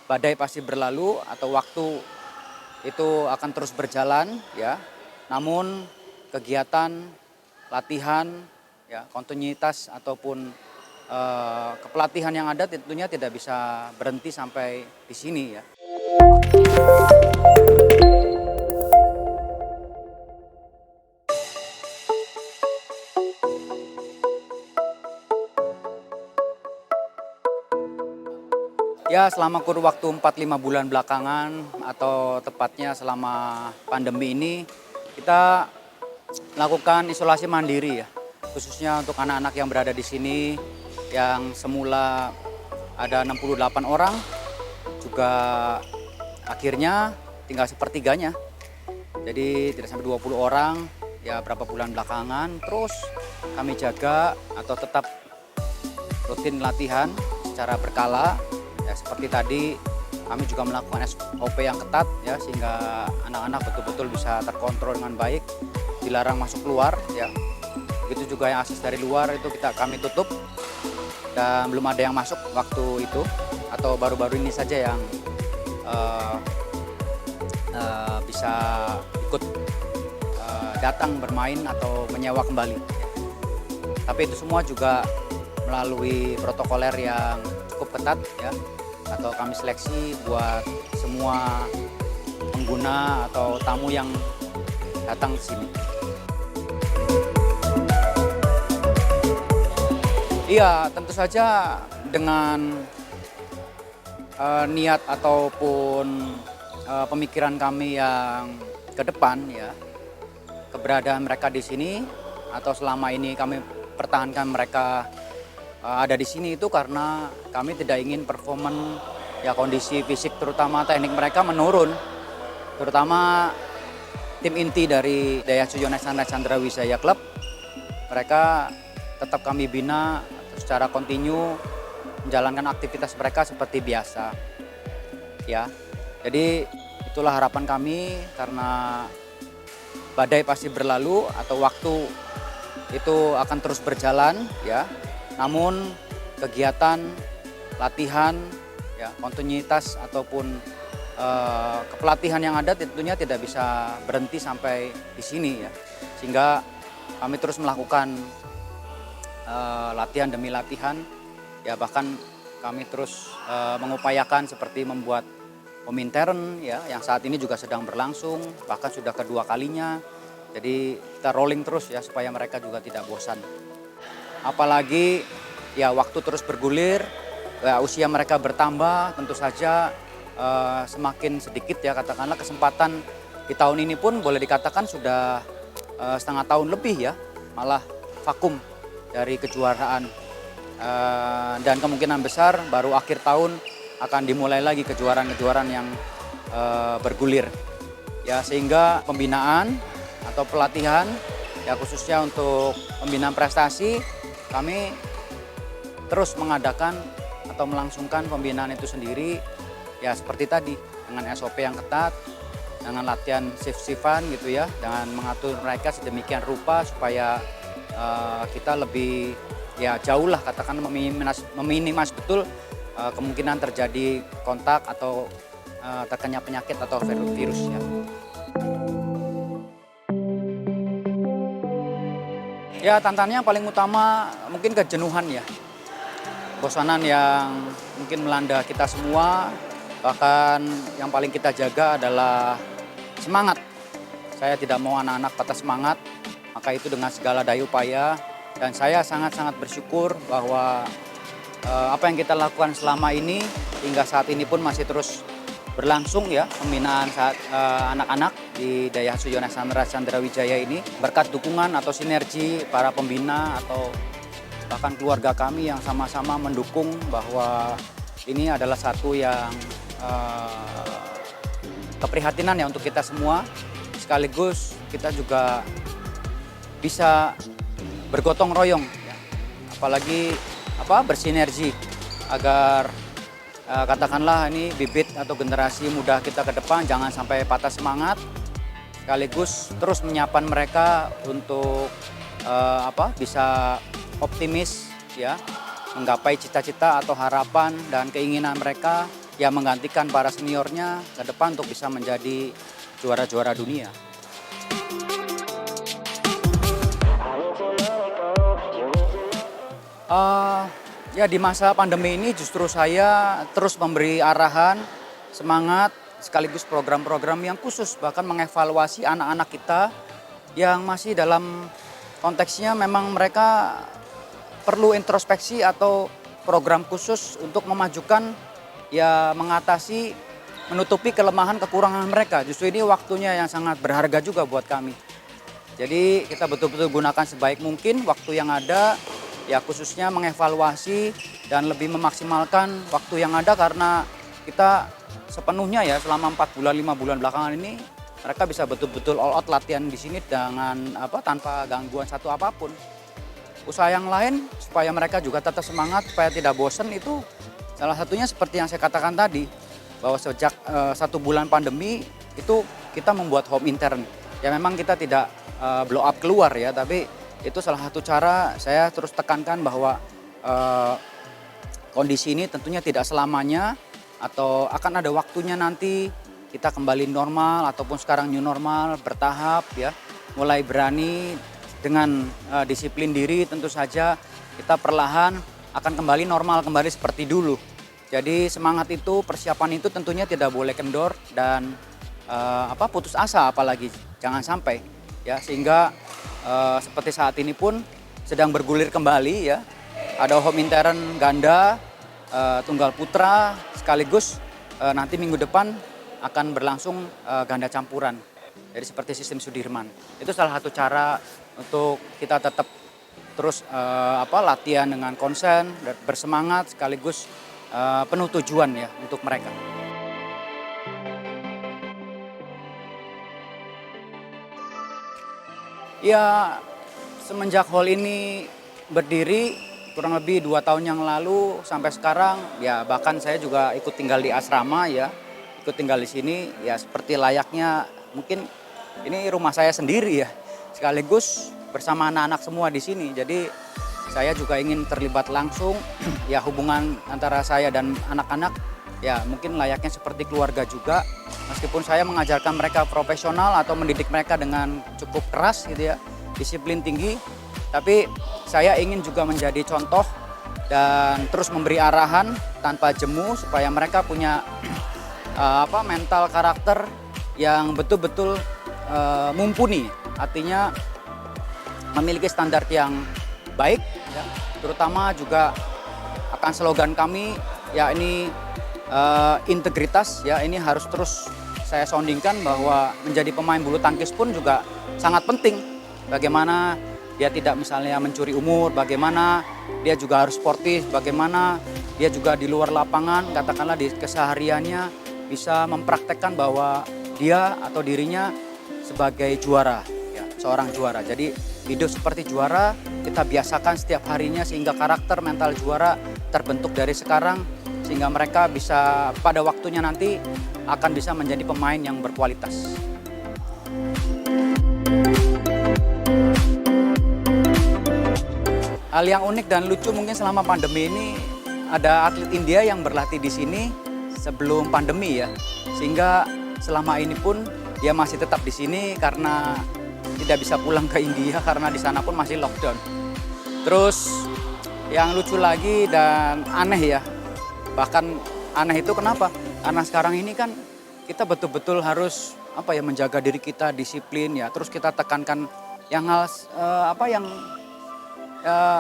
badai pasti berlalu atau waktu itu akan terus berjalan ya. Namun kegiatan, latihan, ya kontinuitas ataupun kepelatihan yang ada tentunya tidak bisa berhenti sampai di sini ya. Ya selama kurun waktu 4-5 bulan belakangan atau tepatnya selama pandemi ini kita melakukan isolasi mandiri ya. Khususnya untuk anak-anak yang berada di sini yang semula ada 68 orang juga akhirnya tinggal sepertiganya. Jadi tidak sampai 20 orang ya berapa bulan belakangan terus kami jaga atau tetap rutin latihan secara berkala. Ya, seperti tadi kami juga melakukan SOP yang ketat ya sehingga anak-anak betul-betul bisa terkontrol dengan baik, dilarang masuk keluar ya. Begitu juga yang akses dari luar itu kami tutup dan belum ada yang masuk waktu itu atau baru-baru ini saja yang bisa ikut datang bermain atau menyewa kembali. Tapi itu semua juga melalui protokoler yang cukup ketat ya. Atau kami seleksi buat semua pengguna atau tamu yang datang ke sini. Iya, tentu saja dengan niat ataupun pemikiran kami yang ke depan ya, keberadaan mereka di sini atau selama ini kami pertahankan mereka ada di sini itu karena kami tidak ingin performan ya kondisi fisik terutama teknik mereka menurun. Terutama tim inti dari Daihatsu Yonesan Chandra Wijaya Club. Mereka tetap kami bina secara kontinu menjalankan aktivitas mereka seperti biasa. Ya. Jadi itulah harapan kami karena badai pasti berlalu atau waktu itu akan terus berjalan ya. Namun kegiatan, latihan, ya kontinuitas ataupun kepelatihan yang ada tentunya tidak bisa berhenti sampai di sini ya. Sehingga kami terus melakukan latihan demi latihan, ya bahkan kami terus mengupayakan seperti membuat Komintern ya yang saat ini juga sedang berlangsung, bahkan sudah kedua kalinya. Jadi kita rolling terus ya supaya mereka juga tidak bosan. Apalagi ya waktu terus bergulir, ya, usia mereka bertambah, tentu saja semakin sedikit ya katakanlah kesempatan di tahun ini pun boleh dikatakan sudah setengah tahun lebih ya, malah vakum dari kejuaraan dan kemungkinan besar baru akhir tahun akan dimulai lagi kejuaraan-kejuaraan yang bergulir ya, sehingga pembinaan atau pelatihan ya khususnya untuk pembinaan prestasi kami terus mengadakan atau melangsungkan pembinaan itu sendiri ya seperti tadi dengan SOP yang ketat, dengan latihan shift-shiftan gitu ya, dengan mengatur mereka sedemikian rupa supaya kita lebih ya jauh lah katakan meminimas betul kemungkinan terjadi kontak atau terkena penyakit atau virus ya. Ya tantangannya paling utama mungkin kejenuhan ya, bosanan yang mungkin melanda kita semua, bahkan yang paling kita jaga adalah semangat. Saya tidak mau anak-anak patah semangat, maka itu dengan segala daya upaya dan saya sangat-sangat bersyukur bahwa apa yang kita lakukan selama ini hingga saat ini pun masih terus berlangsung ya pembinaan anak-anak di Daihatsu Yonesan Chandra Wijaya ini berkat dukungan atau sinergi para pembina atau bahkan keluarga kami yang sama-sama mendukung bahwa ini adalah satu yang keprihatinan ya untuk kita semua, sekaligus kita juga bisa bergotong royong ya. Apalagi bersinergi agar katakanlah ini bibit atau generasi muda kita ke depan jangan sampai patah semangat, sekaligus terus menyiapkan mereka untuk bisa optimis ya, menggapai cita-cita atau harapan dan keinginan mereka ya menggantikan para seniornya ke depan untuk bisa menjadi juara-juara dunia. Ya di masa pandemi ini justru saya terus memberi arahan, semangat, sekaligus program-program yang khusus bahkan mengevaluasi anak-anak kita yang masih dalam konteksnya memang mereka perlu introspeksi atau program khusus untuk memajukan ya mengatasi menutupi kelemahan kekurangan mereka. Justru ini waktunya yang sangat berharga juga buat kami. Jadi kita betul-betul gunakan sebaik mungkin waktu yang ada, ya khususnya mengevaluasi dan lebih memaksimalkan waktu yang ada karena kita sepenuhnya ya selama 4 bulan 5 bulan belakangan ini mereka bisa betul-betul all out latihan di sini dengan tanpa gangguan satu apapun. Usaha yang lain supaya mereka juga tetap semangat, supaya tidak bosan itu salah satunya seperti yang saya katakan tadi bahwa sejak 1 bulan pandemi itu kita membuat home intern. Ya memang kita tidak blow up keluar ya, tapi itu salah satu cara saya terus tekankan bahwa kondisi ini tentunya tidak selamanya atau akan ada waktunya nanti kita kembali normal ataupun sekarang new normal bertahap ya, mulai berani dengan disiplin diri tentu saja kita perlahan akan kembali normal kembali seperti dulu. Jadi semangat itu, persiapan itu tentunya tidak boleh kendor dan putus asa apalagi jangan sampai ya, sehingga seperti saat ini pun sedang bergulir kembali ya. Ada home intern ganda, tunggal putra sekaligus nanti minggu depan akan berlangsung ganda campuran. Jadi seperti sistem Sudirman. Itu salah satu cara untuk kita tetap terus latihan dengan konsen, bersemangat sekaligus penuh tujuan ya untuk mereka. Ya, semenjak hall ini berdiri kurang lebih 2 tahun yang lalu sampai sekarang ya, bahkan saya juga ikut tinggal di asrama ya, ikut tinggal di sini ya seperti layaknya mungkin ini rumah saya sendiri ya, sekaligus bersama anak-anak semua di sini. Jadi saya juga ingin terlibat langsung ya hubungan antara saya dan anak-anak ya mungkin layaknya seperti keluarga juga. Meskipun saya mengajarkan mereka profesional atau mendidik mereka dengan cukup keras gitu ya, disiplin tinggi, tapi saya ingin juga menjadi contoh dan terus memberi arahan tanpa jemu supaya mereka punya mental karakter yang betul-betul mumpuni, artinya memiliki standar yang baik ya. Terutama juga akan slogan kami ya ini integritas ya, ini harus terus saya soundingkan bahwa menjadi pemain bulu tangkis pun juga sangat penting. Bagaimana dia tidak misalnya mencuri umur, bagaimana dia juga harus sportif, bagaimana dia juga di luar lapangan katakanlah di kesehariannya bisa mempraktekkan bahwa dia atau dirinya sebagai juara ya, seorang juara. Jadi hidup seperti juara kita biasakan setiap harinya sehingga karakter mental juara terbentuk dari sekarang, sehingga mereka bisa pada waktunya nanti akan bisa menjadi pemain yang berkualitas. Hal yang unik dan lucu mungkin selama pandemi ini ada atlet India yang berlatih di sini sebelum pandemi ya, sehingga selama ini pun dia masih tetap di sini karena tidak bisa pulang ke India karena di sana pun masih lockdown. Terus yang lucu lagi dan aneh ya, bahkan aneh itu kenapa? Karena sekarang ini kan kita betul-betul harus menjaga diri kita, disiplin ya. Terus kita tekankan yang hal yang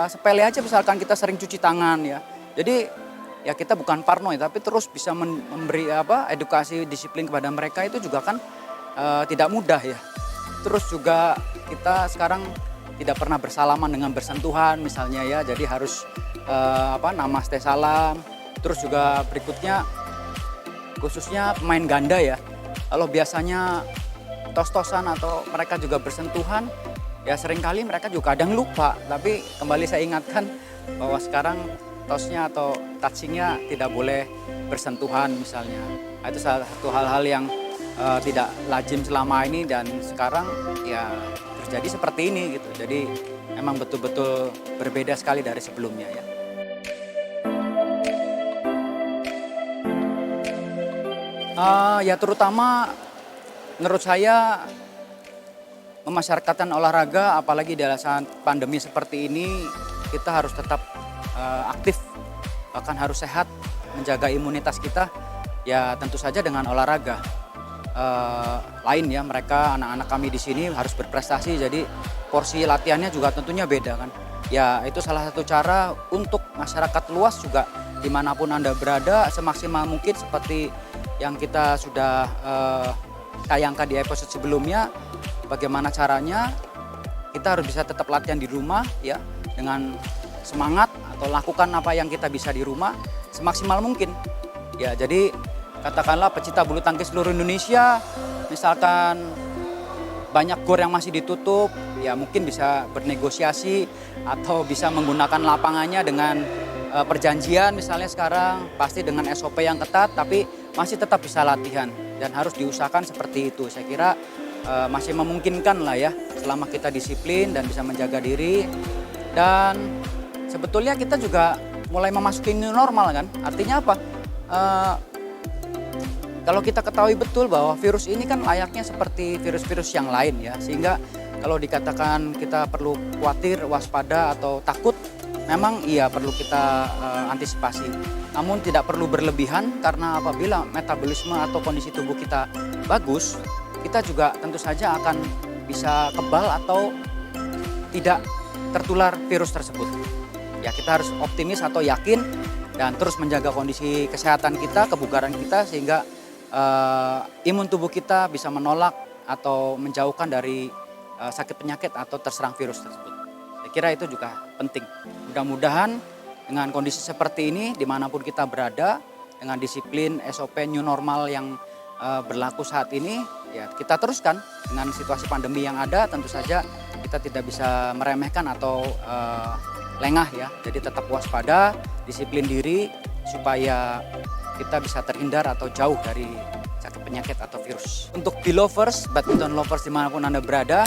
sepele aja, misalkan kita sering cuci tangan ya. Jadi ya kita bukan parno ya, tapi terus bisa memberi edukasi disiplin kepada mereka itu juga kan tidak mudah ya. Terus juga kita sekarang tidak pernah bersalaman dengan bersentuhan misalnya ya. Jadi harus namaste salam. Terus juga berikutnya khususnya pemain ganda ya. Kalau biasanya tos-tosan atau mereka juga bersentuhan, ya seringkali mereka juga kadang lupa. Tapi kembali saya ingatkan bahwa sekarang tosnya atau touchingnya tidak boleh bersentuhan misalnya. Itu salah satu hal-hal yang tidak lazim selama ini dan sekarang ya terjadi seperti ini gitu. Jadi memang betul-betul berbeda sekali dari sebelumnya ya. Ya terutama menurut saya memasyarakatkan olahraga, apalagi di saat pandemi seperti ini, kita harus tetap aktif, bahkan harus sehat, menjaga imunitas kita. Ya tentu saja dengan olahraga. Lain ya, mereka anak-anak kami di sini harus berprestasi, jadi porsi latihannya juga tentunya beda kan. Ya itu salah satu cara untuk masyarakat luas juga dimanapun Anda berada semaksimal mungkin seperti yang kita sudah tayangkan di episode sebelumnya. Bagaimana caranya kita harus bisa tetap latihan di rumah ya, dengan semangat atau lakukan apa yang kita bisa di rumah semaksimal mungkin. Ya jadi katakanlah pecinta bulu tangkis seluruh Indonesia, misalkan banyak gor yang masih ditutup, ya mungkin bisa bernegosiasi atau bisa menggunakan lapangannya dengan perjanjian misalnya sekarang, pasti dengan SOP yang ketat, tapi masih tetap bisa latihan dan harus diusahakan seperti itu. Saya kira masih memungkinkan lah ya, selama kita disiplin dan bisa menjaga diri. Dan sebetulnya kita juga mulai memasuki new normal kan, artinya apa? Kalau kita ketahui betul bahwa virus ini kan layaknya seperti virus-virus yang lain ya, sehingga kalau dikatakan kita perlu khawatir, waspada atau takut, memang iya perlu kita antisipasi. Namun tidak perlu berlebihan, karena apabila metabolisme atau kondisi tubuh kita bagus, kita juga tentu saja akan bisa kebal atau tidak tertular virus tersebut. Ya kita harus optimis atau yakin dan terus menjaga kondisi kesehatan kita, kebugaran kita, sehingga imun tubuh kita bisa menolak atau menjauhkan dari sakit penyakit atau terserang virus tersebut. Saya kira itu juga penting. Mudah-mudahan dengan kondisi seperti ini dimanapun kita berada, dengan disiplin SOP new normal yang berlaku saat ini, ya kita teruskan dengan situasi pandemi yang ada. Tentu saja kita tidak bisa meremehkan atau lengah ya. Jadi tetap waspada, disiplin diri supaya kita bisa terhindar atau jauh dari sakit penyakit atau virus. Untuk B-lovers, badminton lovers dimanapun Anda berada,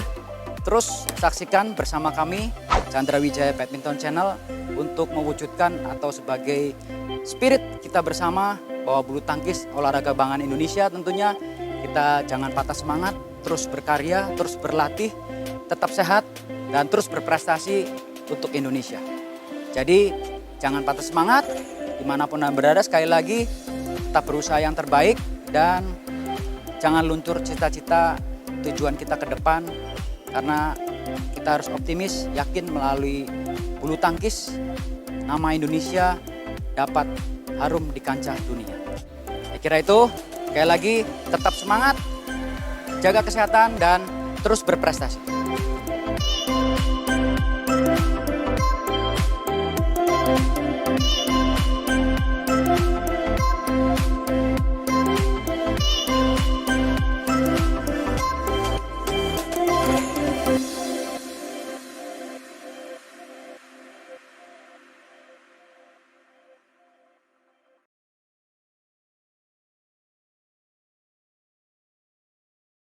terus saksikan bersama kami Chandra Wijaya Badminton Channel untuk mewujudkan atau sebagai spirit kita bersama bahwa bulu tangkis olahraga kebanggaan Indonesia tentunya kita jangan patah semangat, terus berkarya, terus berlatih, tetap sehat dan terus berprestasi untuk Indonesia. Jadi jangan patah semangat, dimanapun Anda berada, sekali lagi tetap berusaha yang terbaik dan jangan luntur cita-cita tujuan kita ke depan, karena kita harus optimis, yakin melalui bulu tangkis nama Indonesia dapat harum di kancah dunia. Saya kira itu, sekali lagi tetap semangat, jaga kesehatan dan terus berprestasi.